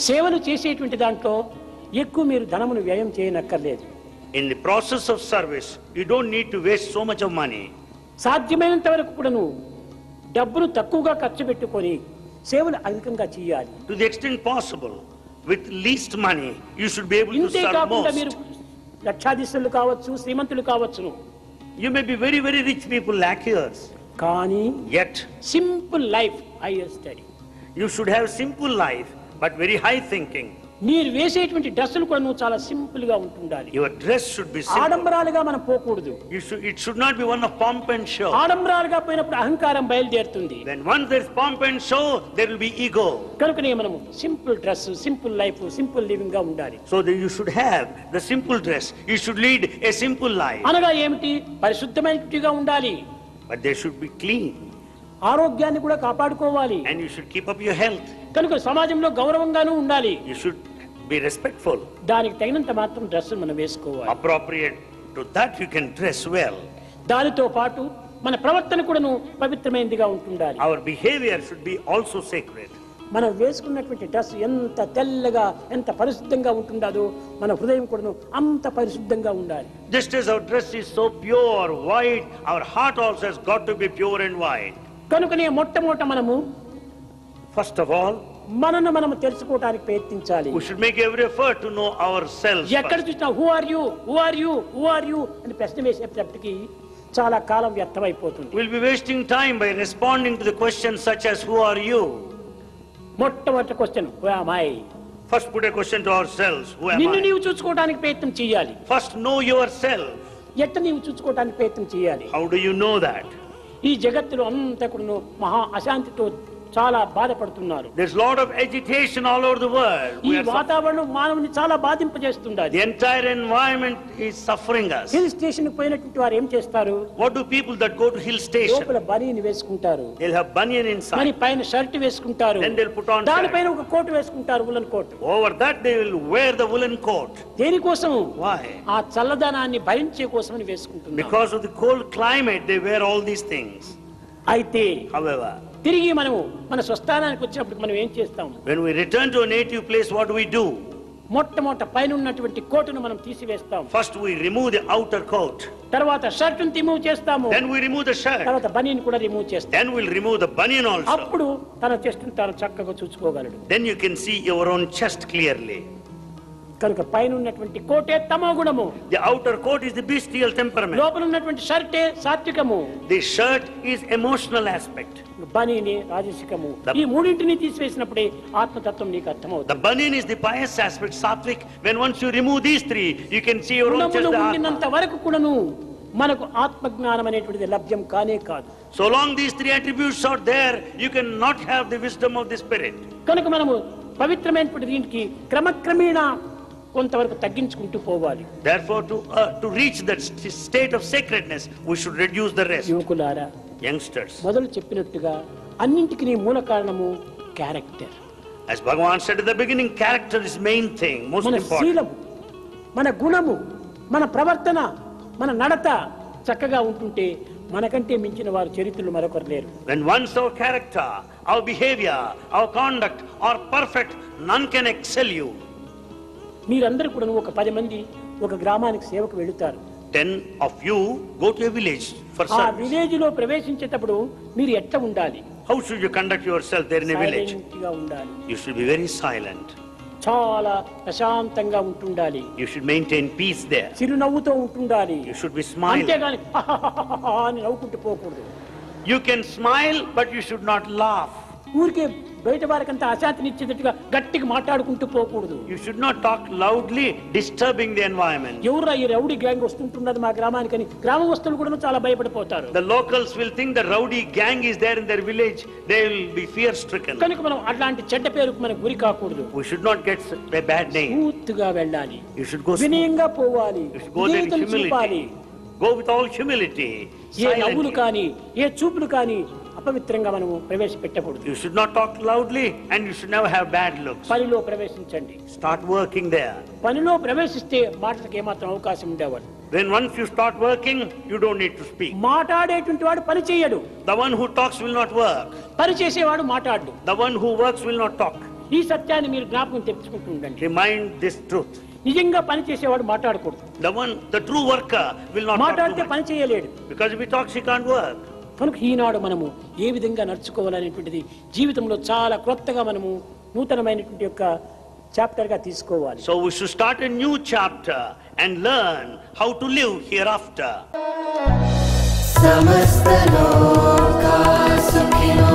సేవలు చేసేటువంటి దాంట్లో ఎక్కువ మీరు ధనమును వ్యయం చేయనక్కర్లేదు. In the process of service, you don't need to waste so much of money. సాధ్యమైనంత వరకు కూడాను డబ్బును తక్కువగా ఖర్చు పెట్టుకొని సేవలు అధికంగా చేయాలి. To the extent possible, with least money, you should be able to ఇంతే serve కాకుండా most. మీరు లక్షాధీశులు కావచ్చు, శ్రీమంతులు కావచ్చును. You may be very, very rich people, lakhers. కానీ Yet, simple life hire study. you should have simple life, but very high thinking. మీరు వేసేటువంటి డ్రెస్సులు కూడా నువ్వు చాలా సింపుల్ గా ఉంటుండాలి. Your dress should be simple. ఆడంబరాలుగా మనం పోకూడదు. It should not be one of pomp and show. ఆడంబరాలుగా పోయినప్పుడు అహంకారం బయలుదేరుతుంది. When once there is pomp and show, there will be ego. కనుకనే మనము simple dress, simple life, simple living గా ఉండాలి. So that you should have the simple dress. You should lead a simple life. అనగా ఏమిటి? పరిశుద్ధమైనట్టుగా ఉండాలి. But they should be clean. ఆరోగ్యాన్ని కూడా కాపాడుకోవాలి. And you should keep up your health. కనుక సమాజంలో గౌరవంగానూ ఉండాలి. You should be respectful. దానికి తగినంత మాత్రం డ్రెస్ మనం వేసుకోవాలి. Appropriate to that you can dress well. దానితో పాటు మన ప్రవర్తన కూడాను పవిత్రమైనదిగా ఉంటుండాలి. Our behavior should be also sacred. మనం వేసుకున్నటువంటి డ్రెస్ ఎంత తెల్లగా, ఎంత పరిశుద్ధంగా ఉంటుందో మన హృదయం కూడాను అంత పరిశుద్ధంగా ఉండాలి. Just as our dress is so pure, white, our heart also has got to be pure and white. కనుకనే మొట్టమొదట మనము First of all, మనను మనము తెలుసుకోవడానికి ప్రయత్నించాలి. we should make every effort to know ourselves. ఎక్కడ చూసినా who are you, who are you, who are you అని ప్రశ్న వేసేటప్పటికి చాలా కాలం వ్యర్థమైపోతుంది. We'll be wasting time by responding to the questions such as who are you? మొట్టమొదటి question who am I. First put a question to ourselves, who am నిన్ను I? నీవు చూసుకోవడానికి ప్రయత్నం చేయాలి. First know yourself. ఎట్ట నీవు చూసుకోవడానికి ప్రయత్నం చేయాలి. How do you know that? ఈ జగత్తులో అంతా కూడాను మహా అశాంతితో చాలా బాధపడుతున్నారు. There's a lot of agitation all over the world. ఈ వాతావరణం మానవుని చాలా బాధింపజేస్తుండాలి. The entire environment is suffering us. Hill station పోయినటువంటి వారు ఏం చేస్తారు? What do people that go to hill station? లోపల బనీని వేసుకుంటారు. They'll have banyan inside. మరి పైన షర్ట్ వేసుకుంటారు. Then they'll put on దానిపైన ఒక కోట్ వేసుకుంటారు, woollen coat. Over that they will wear the woolen coat. దేనికోసం? Why? ఆ చల్లదనాన్ని భరించే కోసమని వేసుకుంటున్నారు. Because of the cold climate they wear all these things. అయితే However, తిరిగి మనము మన స్వస్థానానికి వచ్చినప్పుడు మనం ఏం చేస్తాం? when we return to a native place, what do? మొట్టమొదట పైన ఉన్నటువంటి కోటును మనం తీసివేస్తాం. First we remove the outer coat. తర్వాత షర్టును రిమూవ్ చేస్తాము. Then we remove the shirt. తర్వాత బనీని కూడా రిమూవ్ చేస్తాం. Then we'll remove the banyan also. అప్పుడు తన చెస్ట్ను తాను చక్కగా చూసుకోగలడు. Then you can see your own chest clearly. కనుక పైన ఉన్నటువంటి కోటే తమో గుణము. The outer coat is the bestial temperament. లోపల ఉన్నటువంటి షర్టే సాత్వికము. The shirt is emotional aspect. బనీని రాజసికము. ఈ మూడింటిని తీసివేసినప్పుడే ఆత్మతత్వం నీకు అర్థమవుతుంది. The banyan is the pious aspect, sattvic. When once you remove these three, you can see your own chest. గుణములు ఉండినంత వరకు కూడాను మనకు ఆత్మజ్ఞానం అనేటువంటిది లభ్యం కానే కాదు. So long these three attributes are there, you cannot have the wisdom of the spirit. కనుక మనము పవిత్రమైనటువంటి దీనికి క్రమక్రమేణా కొంతవరకు తగ్గించుకుంటూ పోవాలి. Therefore, to reach that state of sacredness, we should reduce the rest. యువకులారా, youngsters, మొదలు చెప్పినట్టుగా అన్నింటికి మూల కారణము character. as Bhagavan said at the beginning, character is main thing, most మన important. శీలము, మన గుణము, మన ప్రవర్తన, మన నడత చక్కగా ఉంటుంటే మనకంటే మించిన వారు చరిత్రలు మరొకరు లేరు. When once our character, our behavior, our conduct are perfect, none can excel you. మీరందరూ కూడా ఒక 10 మంది ఒక గ్రామానికి సేవకు వెళుతారు. 10 of you go to a village for ఆ service. విలేజ్ లో ప్రవేశించేటప్పుడు మీరు ఎట్ట ఉండాలి? How should you conduct yourself there in a village? Silent గా ఉండాలి. You should be very silent. చాలా ప్రశాంతంగా ఉంటుండాలి. You should maintain peace there. చిరునవ్వుతో ఉంటుండాలి. You should be smiling. అంతేగాని అని నవ్వుకుంటూ పోకూడదు. You can smile, but you should not laugh. ఊరికే బయట వారికంతా అశాంతినిచ్చేటట్టుగా గట్టిగా మాట్లాడుకుంటూ పోకూడదు. You should not talk loudly, disturbing the environment. ఎవరా ఈ రౌడీ గ్యాంగ్ వస్తుంటున్నది మా గ్రామానికి అని గ్రామస్తులు కూడా చాలా భయపడిపోతారు. The locals will think the rowdy gang is there in their village. They will be fear stricken. కనుక మనం అట్లాంటి చెడ్డ పేరుకు మనకు గురి కాకూడదు. We should not get a bad name. పూర్తిగా వెళ్ళాలి. You should go వినయంగా పోవాలి. You should go there in humility. Go with all humility. ఏ నవ్వులు Silently. కానీ ఏ చూపులు కానీ అపవిత్రంగా మనము ప్రవేశపెట్టకూడదు. You should not talk loudly and you should never have bad looks. పనిలో ప్రవేశించండి. Start working there. పనిలో ప్రవేశిస్తే మాటలకు ఏమాత్రం అవకాశం ఉండేవాడు. When once you start working, you don't need to speak. మాట్లాడేటువంటి వాడు పని చేయడు. The one who talks will not work. పని చేసేవాడు మాట్లాడు. The one who works will not talk. ఈ సత్యాన్ని మీరు జ్ఞాపకం తెచ్చుకుంటూ ఉండండి. Remind this truth. నిజంగా పని చేసేవాడు మాట్లాడకూడదు. The true worker will not talk మాట్లాడితే too పని much. చేయలేడు. Because if he talks, he can't work. కనుక ఈనాడు మనము ఏ విధంగా నడుచుకోవాలనేటువంటిది జీవితంలో చాలా క్రొత్తగా మనము నూతనమైనటువంటి యొక్క చాప్టర్ గా తీసుకోవాలి. So we should start a new chapter and learn how to live hereafter. समस्त लोका सुखिनो